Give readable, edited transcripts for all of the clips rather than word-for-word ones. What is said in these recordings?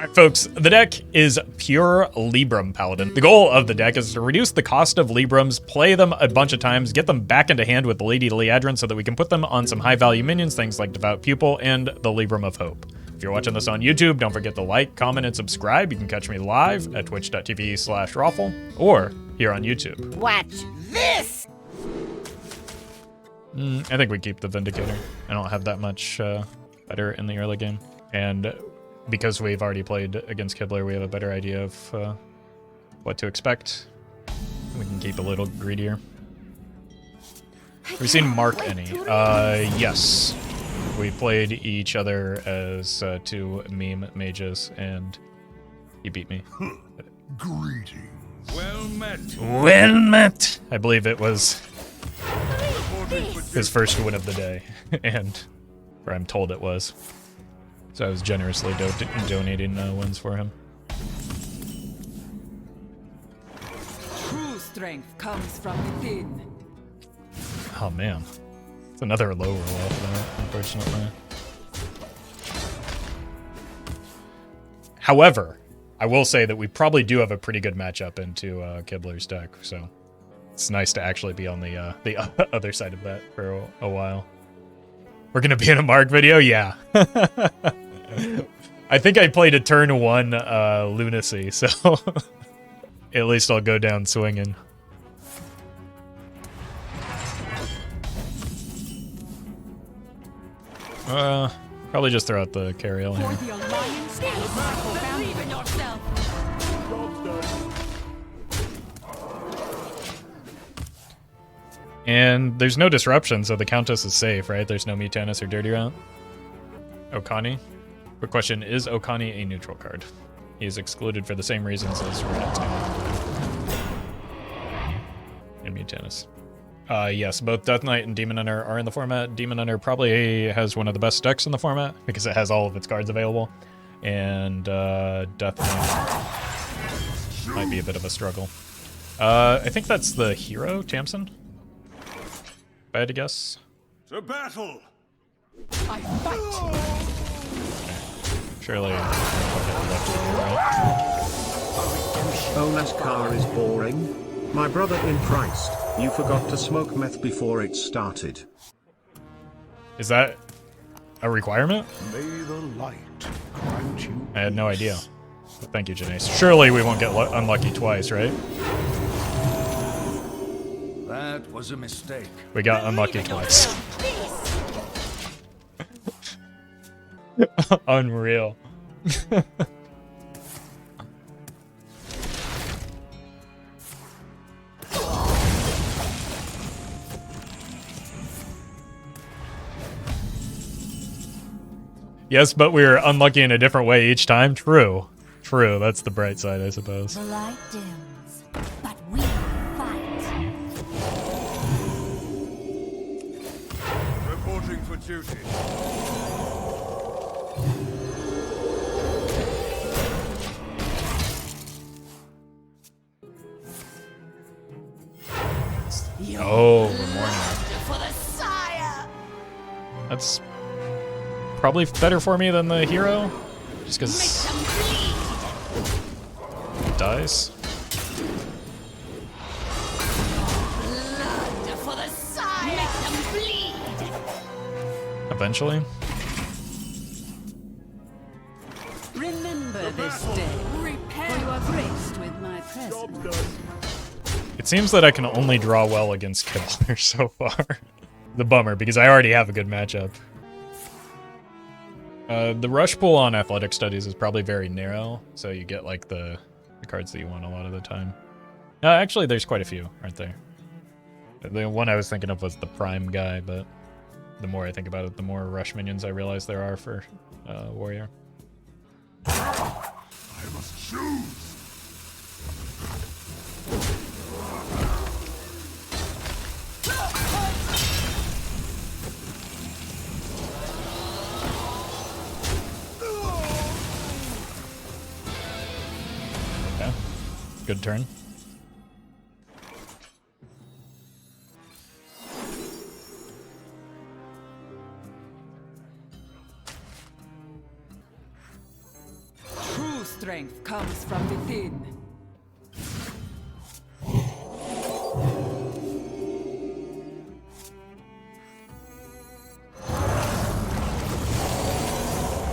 Alright folks, the deck is pure Libram Paladin. The goal of the deck is to reduce the cost of Librams, play them a bunch of times, get them back into hand with the Lady Liadrin so that we can put them on some high value minions, things like Devout Pupil and the Libram of Hope. If you're watching this on YouTube, don't forget to like, comment, and subscribe. You can catch me live at twitch.tv/Roffle or here on YouTube. Watch this! I think we keep the Vindicator. I don't have that much better in the early game. And because we've already played against Kibler, we have a better idea of what to expect. We can keep a little greedier. Have we seen Mark any? Yes. We played each other as two meme mages, and he beat me. Greetings. Well met. Well met! I believe it was his first win of the day, or I'm told it was. So I was generously donating wins for him. True strength comes from within. Oh man, it's another low roll off there, unfortunately. However, I will say that we probably do have a pretty good matchup into Kibler's deck, so it's nice to actually be on the other side of that for a while. We're gonna be in a Mark video, yeah. I think I played a turn 1 Lunacy, so at least I'll go down swinging. Probably just throw out the carriel here. For the alliance, believe in yourself. And there's no disruption, so the Countess is safe, right? There's no Mutanus or Dirty Route. Okani? Quick question, is Okani a neutral card? He is excluded for the same reasons as Rat and Mutanus. Yes, both Death Knight and Demon Hunter are in the format. Demon Hunter probably has one of the best decks in the format because it has all of its cards available. And Death Knight might be a bit of a struggle. I think that's the hero, Tamsin? If I had to guess. To battle! I fight. Surely. Right? Oh, NASCAR is boring. My brother in Christ, you forgot to smoke meth before it started. Is that a requirement? May the light grant you. I had no idea. But thank you, Janace. Surely we won't get unlucky twice, right? That was a mistake. We got unlucky twice. Unreal. Yes, but we were unlucky in a different way each time. True. True. That's the bright side, I suppose. The light dims, but we fight. Reporting for duty. Oh, good morning. For the sire! That's probably better for me than the hero, just because it dies. Blood for the sire! Make them bleed! Eventually. Remember this day, for you are graced with my presence. It seems that I can only draw well against Kibler so far. The bummer, because I already have a good matchup. The rush pool on athletic studies is probably very narrow, so you get like the cards that you want a lot of the time. Actually, there's quite a few, aren't there? The one I was thinking of was the Prime guy, but the more I think about it, the more rush minions I realize there are for Warrior. I must choose. Okay. Good turn. strength comes from within.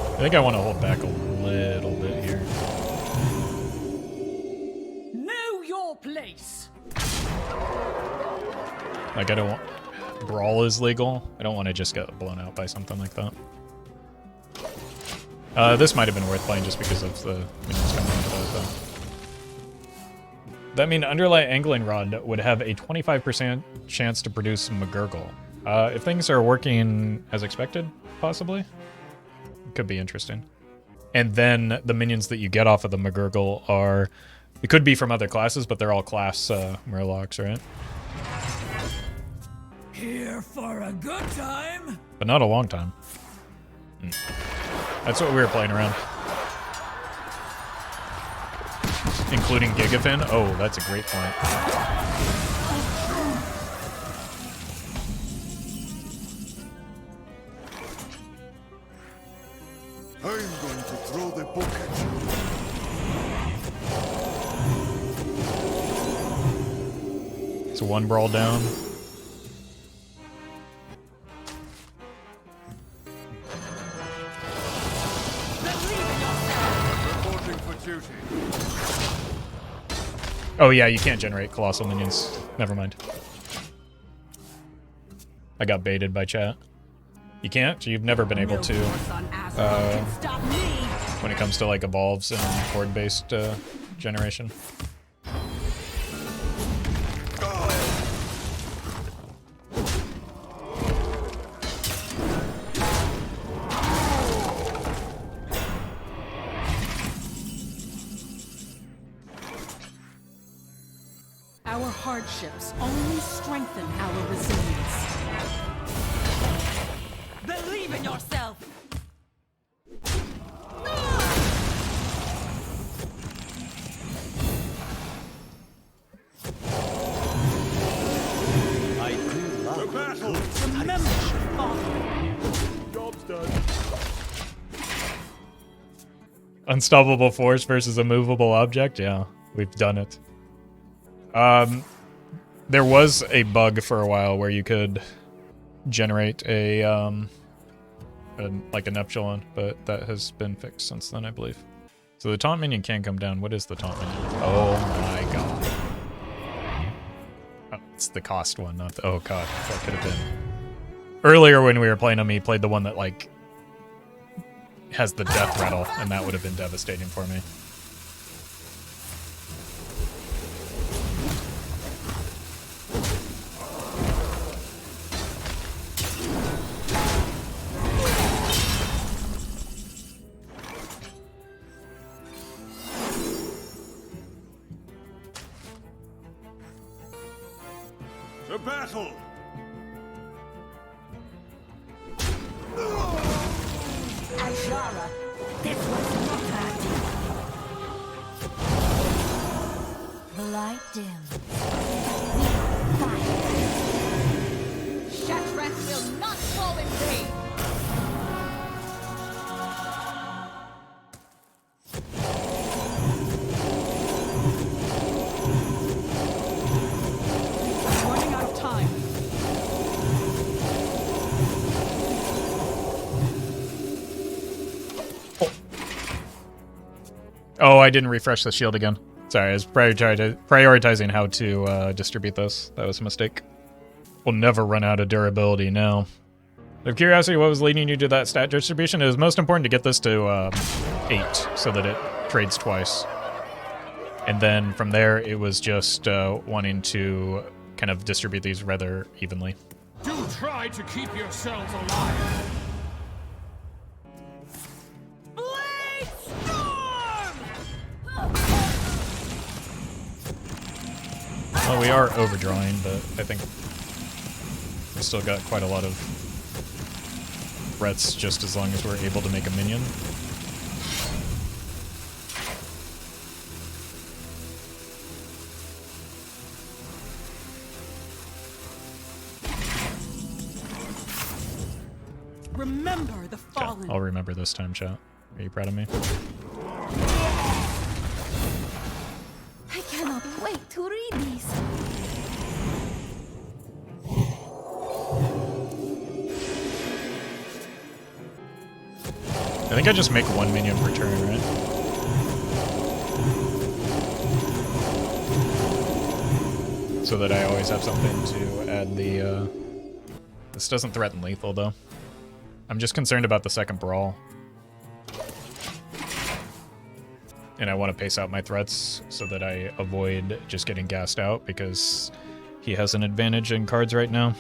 I think I want to hold back a little bit here. Know your place. Like, I don't want... Brawl is legal. I don't want to just get blown out by something like that. This might have been worth playing just because of the minions coming into that, though. That mean Underlight Angling Rod would have a 25% chance to produce McGurgle. If things are working as expected, possibly. Could be interesting. And then the minions that you get off of the McGurgle are... It could be from other classes, but they're all class Murlocs, right? Here for a good time. But not a long time. That's what we were playing around. Including Gigafin? Oh, that's a great point. I'm going to throw the book at you. So one brawl down. Reporting for duty. Oh yeah, you can't generate colossal minions. Never mind. I got baited by chat. You can't? You've never been able to when it comes to like evolves and horde-based generation. Our hardships only strengthen our resilience. Believe in yourself! I do love the battle. Remember your father. Job's done. Unstoppable force versus a movable object? Yeah, we've done it. There was a bug for a while where you could generate like an Epsilon, but that has been fixed since then, I believe. So the taunt minion can come down. What is the taunt minion? Oh my god. Oh, it's the cost one, not the... Oh god, that could have been... Earlier when we were playing him, he played the one that, like, has the death rattle, and that would have been devastating for me. To battle! Ajara, this was not our deal. The light dims. Fire. Shatrak will not fall in vain. Running out of time. Oh, I didn't refresh the shield again. Sorry, I was prioritizing how to distribute this. That was a mistake. We'll never run out of durability now. Out of curiosity, what was leading you to that stat distribution? It was most important to get this to 8, so that it trades twice. And then from there, it was just wanting to kind of distribute these rather evenly. Do try to keep yourselves alive. Blade Storm! Well, we are overdrawing, but I think we still got quite a lot of threats just as long as we're able to make a minion. Remember the Yeah, fallen. I'll remember this time, chat. Are you proud of me? to read these. I think I just make one minion per turn, right? So that I always have something to add the, This doesn't threaten lethal, though. I'm just concerned about the second brawl. And I want to pace out my threats so that I avoid just getting gassed out, because he has an advantage in cards right now.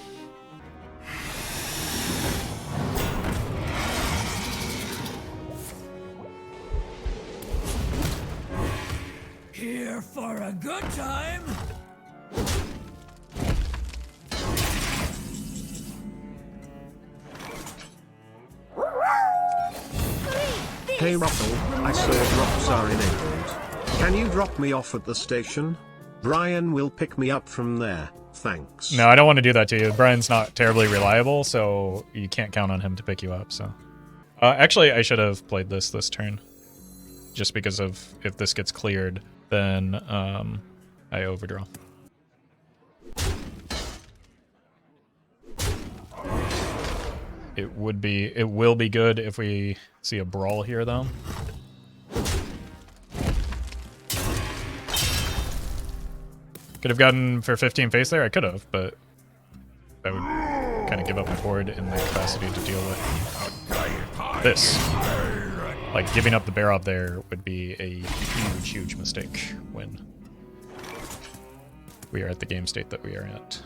Here for a good time. Hey Roffle, I saw drops are enabled. Can you drop me off at the station? Brian will pick me up from there, thanks. No, I don't want to do that to you. Brian's not terribly reliable, so you can't count on him to pick you up, so... actually, I should have played this turn. Just because of, if this gets cleared, then, I overdraw. It will be good if we see a brawl here, though. Could have gotten for 15 face there? I could have, but that would kind of give up my board in the capacity to deal with this. Like, giving up the bear up there would be a huge, huge mistake when we are at the game state that we are at.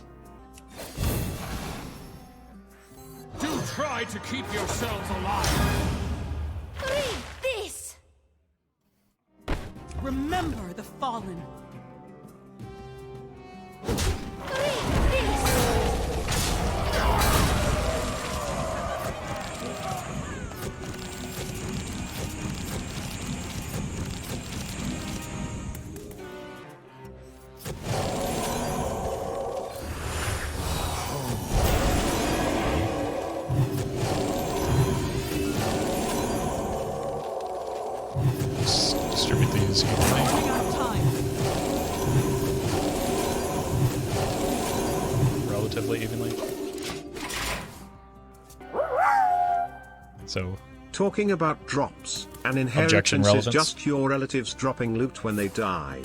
Do try to keep yourselves alive. Read this. Remember the fallen. Read this. Distribute these evenly. Running out of time. Relatively evenly. So, Talking about drops, an Objection inheritance is relevance. just your relatives dropping loot when they die.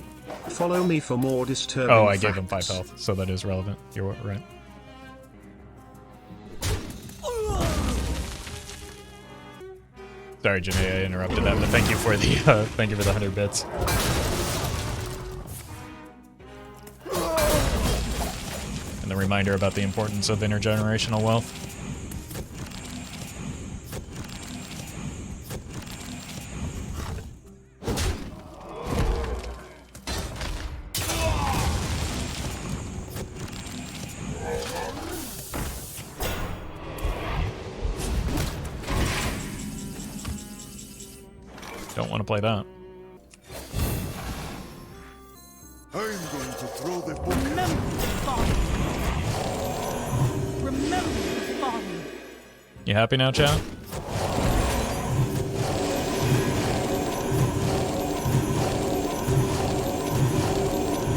Follow me for more disturbing oh, I gave him 5 facts. health, so that is relevant. You're right. Sorry, Janae, I interrupted that, but thank you for the 100 bits. And the reminder about the importance of intergenerational wealth. Don't want to play that. I'm going to throw the book. Remember the fallen. Remember the fallen. You happy now, chat?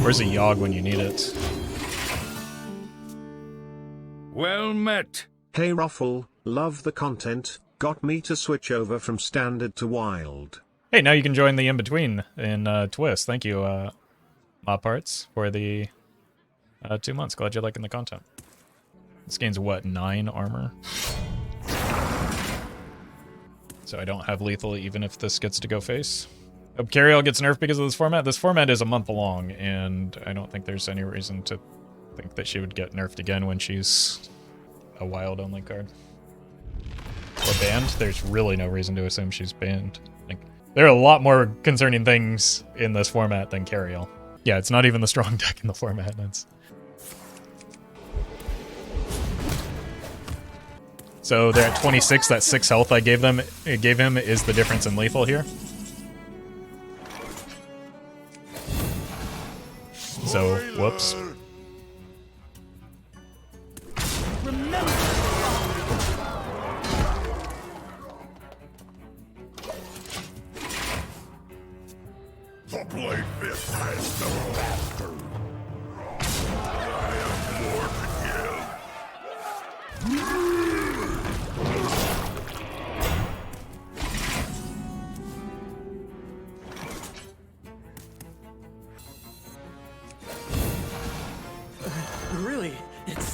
Where's a Yogg when you need it? Well met. Hey Roffle, love the content, got me to switch over from standard to wild. Hey, now you can join the in-between in Twist. Thank you, Mop Parts, for the 2 months. Glad you're liking the content. This game's what, 9 armor? So I don't have lethal even if this gets to go face. Hope Carriel gets nerfed because of this format. This format is a month long, and I don't think there's any reason to think that she would get nerfed again when she's a wild-only card. Or banned. There's really no reason to assume she's banned. Like, there are a lot more concerning things in this format than Carriel. Yeah, it's not even the strong deck in the format. It's... So they're at 26. That 6 health I gave him is the difference in lethal here. So, whoops. Remember the The blade fist has no master.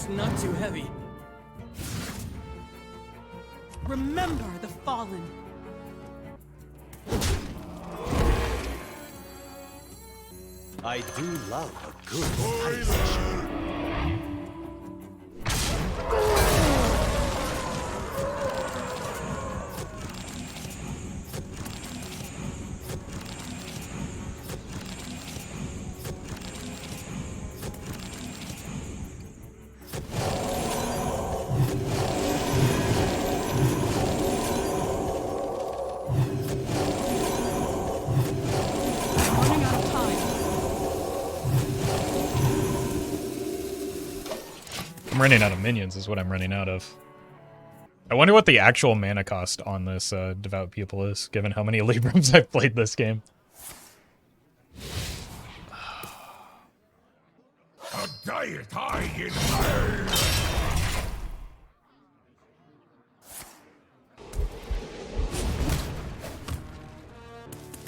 It's not too heavy. Remember the fallen. I do love a good study session. Running out of time. I'm running out of minions is what I'm running out of. I wonder what the actual mana cost on this Devout Pupil is, given how many Librams I've played this game. A diet high in iron.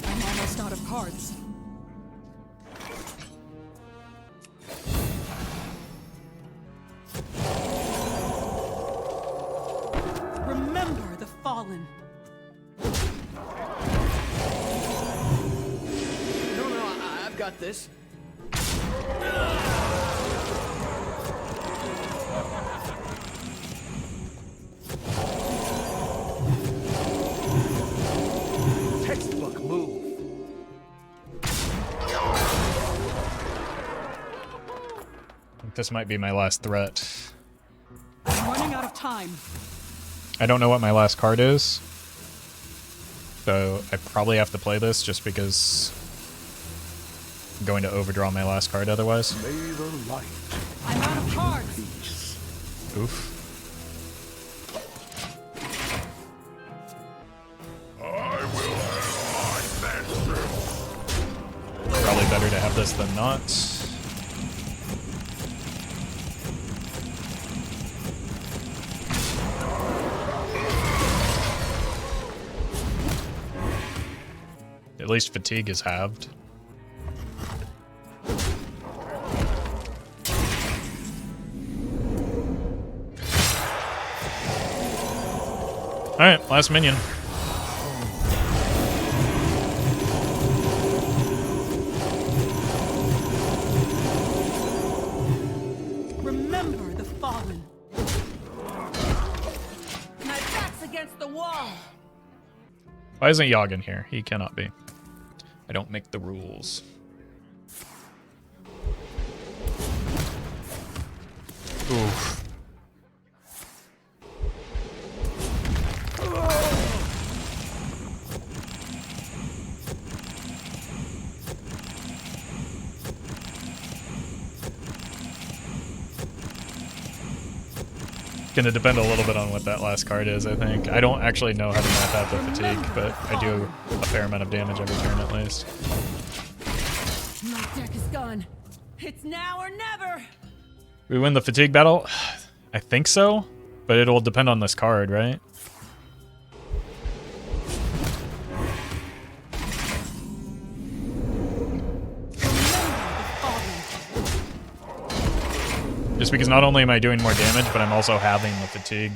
I'm almost out of cards. Remember the fallen. No, I've got this. Textbook move. I think this might be my last threat. I'm running out of time. I don't know what my last card is, so I probably have to play this just because I'm going to overdraw my last card otherwise. May the light I'm out of cards. peace. Oof. I will have my vengeance. Probably better to have this than not. At least fatigue is halved. Alright, last minion. Remember the fallen. My back's against the wall. Why isn't Yagen here? He cannot be. I don't make the rules. Oof. Gonna depend a little bit on what that last card is, I think. I don't actually know how to map out the fatigue, but I do a fair amount of damage every turn at least. My deck is gone. It's now or never. We win the fatigue battle? I think so, but it'll depend on this card, right? Just because not only am I doing more damage, but I'm also having the fatigue.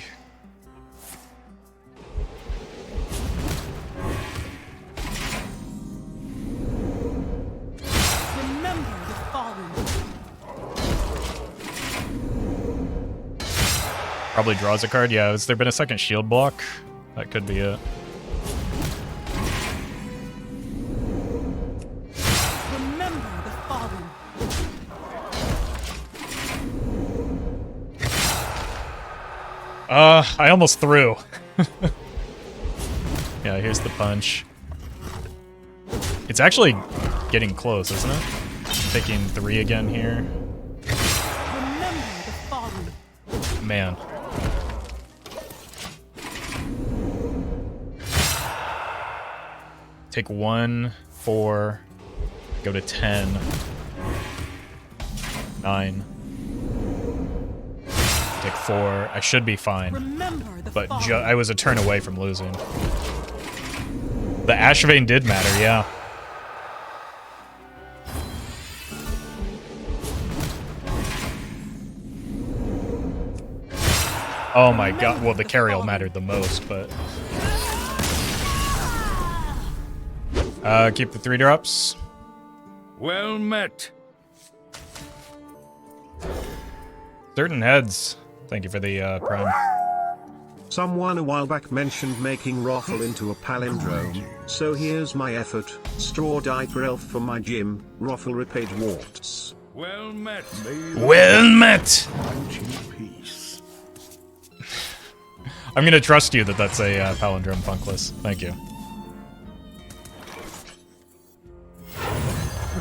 Remember the fallen. Probably draws a card. Yeah, has there been a second shield block? That could be it. Remember the fallen. I almost threw. Yeah, here's the punch. It's actually getting close, isn't it? I'm taking 3 again here. Remember the fallen. Man. Take 1, 4, go to 10, 9. Take 4. I should be fine. Remember the But fallen. I was a turn away from losing. The Ash Vein did matter, yeah. Oh my god. Well, the carriel mattered the most, but... keep the 3 drops. Well met. Certain heads. Thank you for the prime. Someone a while back mentioned making Roffle into a palindrome, so here's my effort. Straw diaper elf for my gym, Roffle repaid warts. Well met. Well met! Peace. I'm gonna trust you that that's a palindrome funkless. Thank you.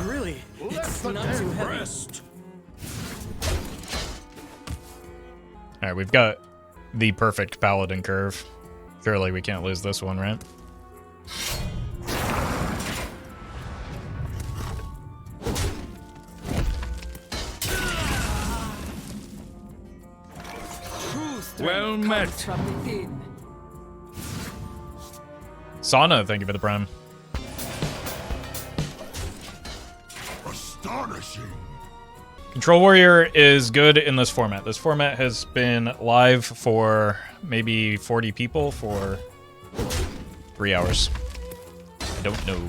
Really? It's not too heavy. Alright, we've got the perfect Paladin curve. Surely we can't lose this one, right? Well met. From within. Sauna, thank you for the prime. Astonishing. Control Warrior is good in this format. This format has been live for maybe 40 people for 3 hours. I don't know.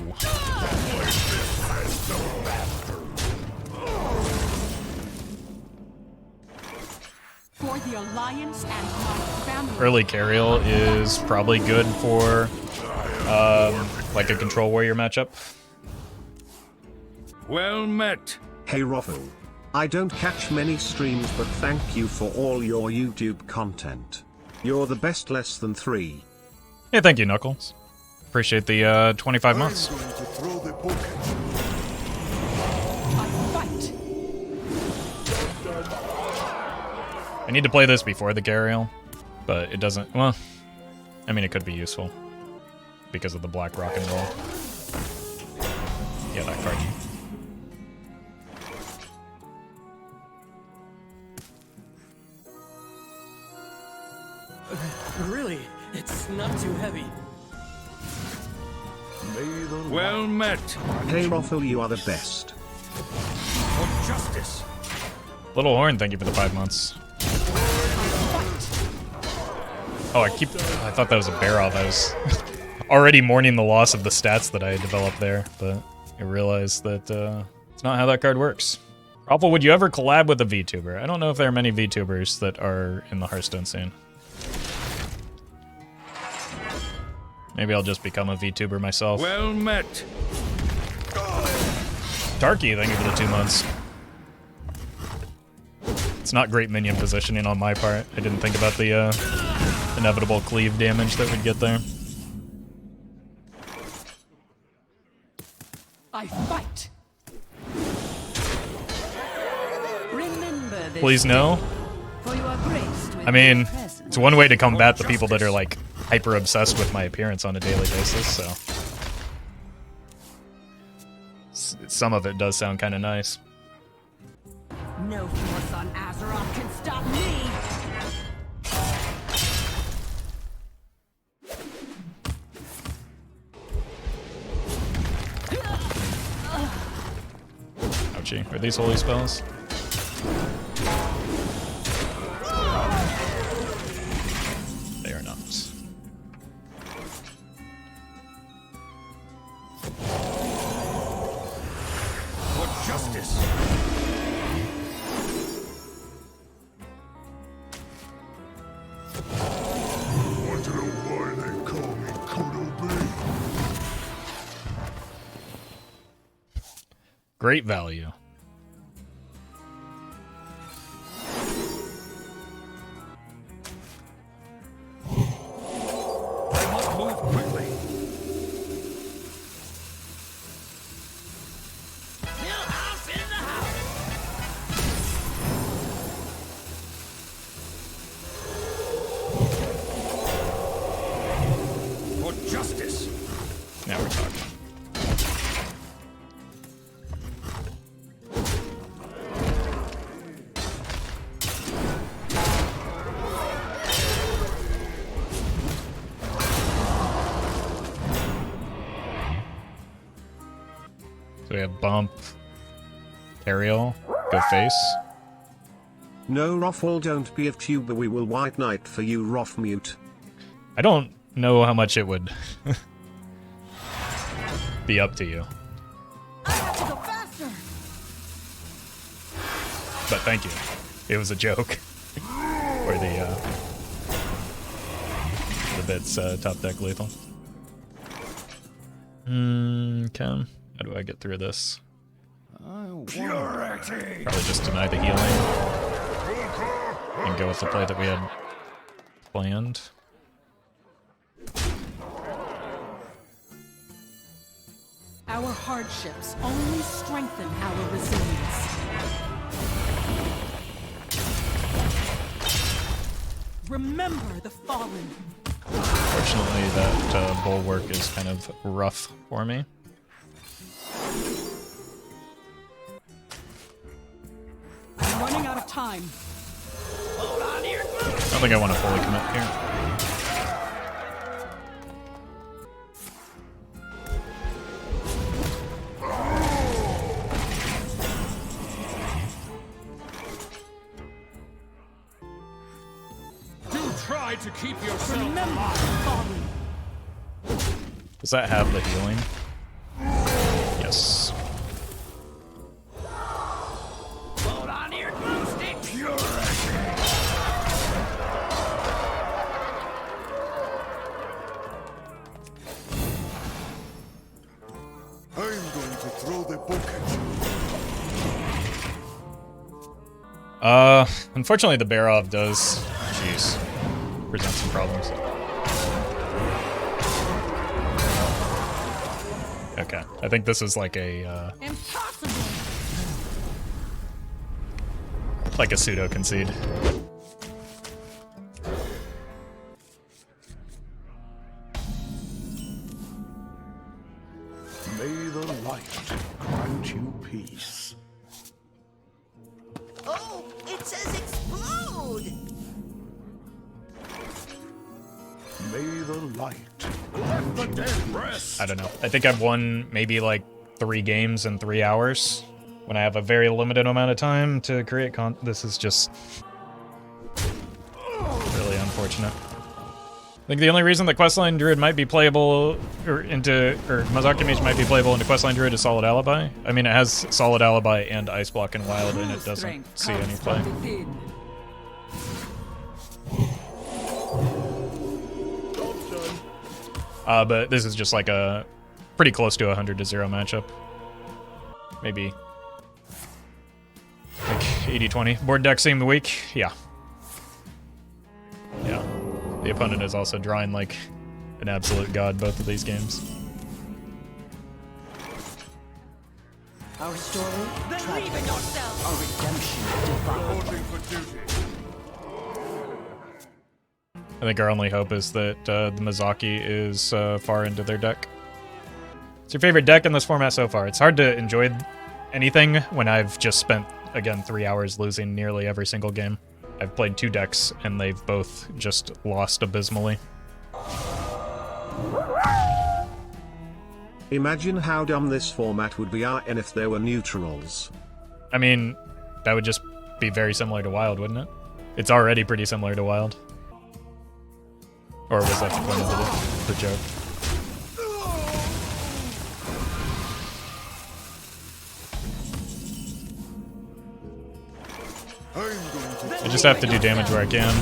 For the Alliance and my family. Early Carriel is probably good for like a Control Warrior matchup. Well met. Hey Roffle. I don't catch many streams, but thank you for all your YouTube content. You're the best. Less than 3. Yeah, thank you, Knuckles. Appreciate the 25 months. I'm going to throw the book. Fight. I need to play this before the Carriel, but it doesn't... Well, I mean, it could be useful because of the black rock and roll. Yeah, that card. Really? It's not too heavy. Well met. Hey Roffle, you are the best. For justice. Little Horn, thank you for the 5 months. Oh, I thought that was a Barrel. I was already mourning the loss of the stats that I had developed there, but I realized that it's not how that card works. Roffle, would you ever collab with a VTuber? I don't know if there are many VTubers that are in the Hearthstone scene. Maybe I'll just become a VTuber myself. Well met. Tarky, thank you for the 2 months. It's not great minion positioning on my part. I didn't think about the inevitable cleave damage that we'd get there. I fight. Remember this Please no. for you are graced with I mean, my presence. it's one way to combat the people that are like hyper obsessed with my appearance on a daily basis, so some of it does sound kind of nice. No force on Azeroth can stop me. Ouchie. Are these holy spells? They are not. For justice. Want to know why they call me Kodo Bay? Great value. I must move quickly. For justice. Now we're talking. So we have bump, Ariel, go face. No Roffle, don't be a tuber, we will white knight for you, Roff mute. I don't know how much it would be up to you. I have to go faster. But thank you. It was a joke. Or the bit's top deck lethal. Okay. How do I get through this? Purity! Probably just deny the healing. And go with the play that we had planned. Our hardships only strengthen our resilience. Remember the fallen. Fortunately, that bulwark is kind of rough for me. I'm running out of time. I don't think I want to fully commit here. Do try to keep yourself Remember alive. the fallen. Does that have the healing? Yes. Hold on here, stick. I'm going to throw the book at you. Unfortunately, the Barov does, jeez, present some problems. Okay, I think this is like a Impossible. pseudo concede. May the light grant you peace. Oh, it says explode! May the light Let the dead rest. I don't know. I think I've won maybe like 3 games in 3 hours when I have a very limited amount of time to create this is just really unfortunate. I think the only reason the questline druid might be playable or Mazaki Mage might be playable into questline druid is Solid Alibi. I mean, it has Solid Alibi and Ice Block and Wild, and it doesn't see any play. But this is just like a pretty close to 100-0 matchup. Maybe like 80-20. Board deck seem weak? Yeah. Yeah. The opponent is also drawing like an absolute god both of these games. Our story, Believe in yourself. our redemption divine. Reporting for duty. I think our only hope is that the Mizaki is far into their deck. What's your favorite deck in this format so far? It's hard to enjoy anything when I've just spent, again, 3 hours losing nearly every single game. I've played 2 decks, and they've both just lost abysmally. Imagine how dumb this format would be and if there were neutrals. I mean, that would just be very similar to Wild, wouldn't it? It's already pretty similar to Wild. Or was that the point of the joke? I just have to do damage where I can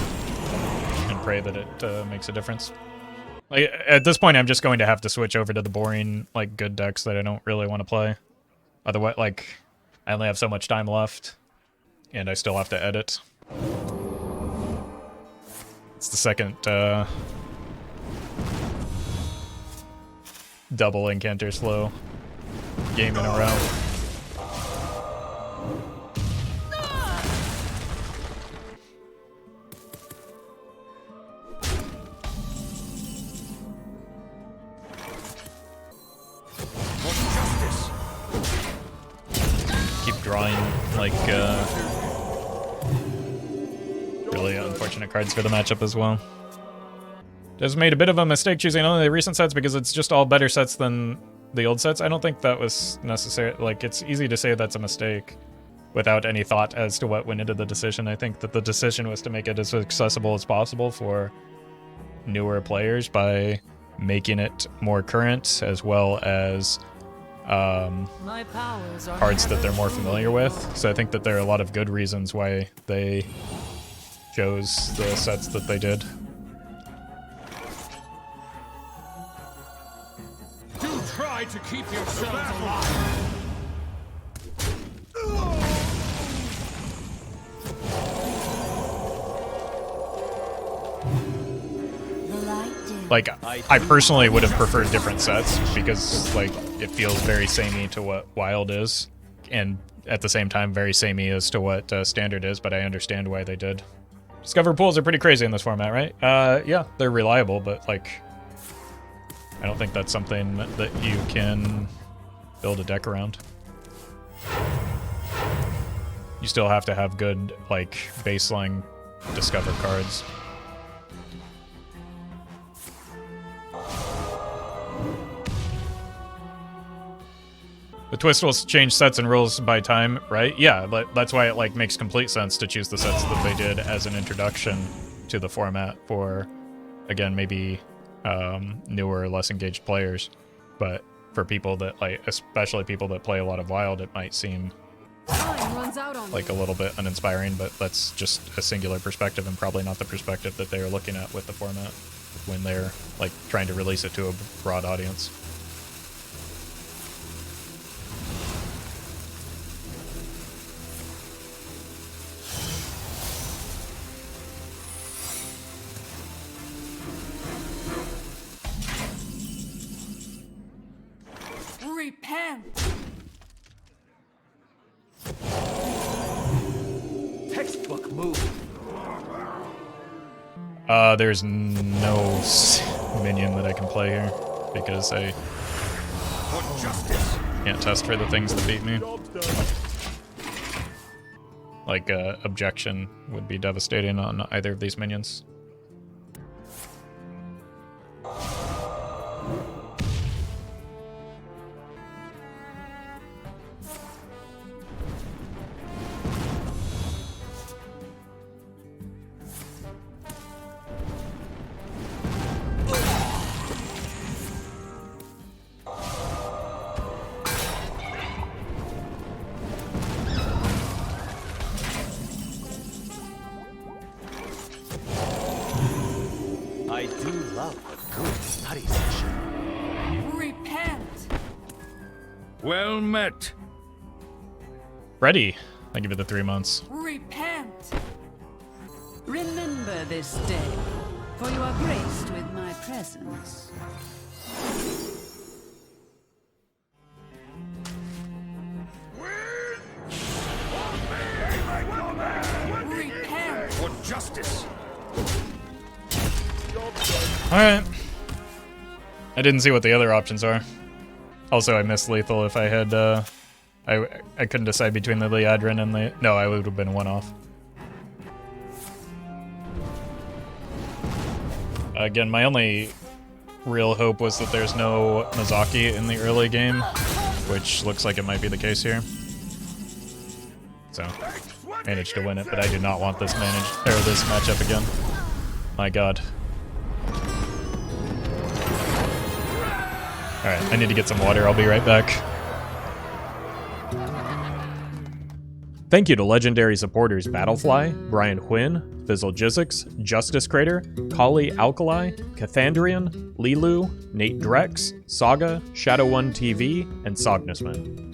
and pray that it makes a difference. Like, at this point, I'm just going to have to switch over to the boring, like, good decks that I don't really want to play. Otherwise, like, I only have so much time left, and I still have to edit. It's the second double incanter slow game in a row. Keep drawing like really unfortunate cards for the matchup as well. Just made a bit of a mistake choosing only the recent sets because it's just all better sets than the old sets. I don't think that was necessary. Like, it's easy to say that's a mistake. without any thought as to what went into the decision. I think that the decision was to make it as accessible as possible for newer players by making it more current, as well as My powers are cards that they're more familiar with. So I think that there are a lot of good reasons why they chose the sets that they did. Do try to keep yourselves alive. The light dim. Like, I personally would have preferred different sets because, like, it feels very samey to what Wild is, and at the same time very samey as to what Standard is, but I understand why they did. Discover pools are pretty crazy in this format, right? Yeah, they're reliable, but, like, I don't think that's something that you can build a deck around. You still have to have good, like, baseline Discover cards. The twist will change sets and rules by time, right? Yeah, but that's why it like makes complete sense to choose the sets that they did as an introduction to the format for, again, maybe newer, less engaged players. But for people that like, especially people that play a lot of Wild, it might seem time runs out on like a little bit uninspiring, but that's just a singular perspective and probably not the perspective that they are looking at with the format when they're like trying to release it to a broad audience. Repent! Textbook move. There's no minion that I can play here because I For justice. can't test for the things that beat me. Like, objection would be devastating on either of these minions. I do love a good study session. Repent! Well met. Ready. I give it the 3 months. Repent! Remember this day, for you are graced with my presence. Repent! For justice. Alright. I didn't see what the other options are. Also, I missed lethal if I had, I couldn't decide between the Liadrin and the... No, I would have been one off. Again, my only real hope was that there's no Mizaki in the early game, which looks like it might be the case here. So, managed to win it, but I do not want this this matchup again. My god. Alright, I need to get some water. I'll be right back. Thank you to legendary supporters Battlefly, Brian Quinn, Fizzle Jizzix, Justice Crater, Kali Alkali, Cathandrian, Lilu, Nate Drex, Saga, Shadow1 TV, and Sognisman.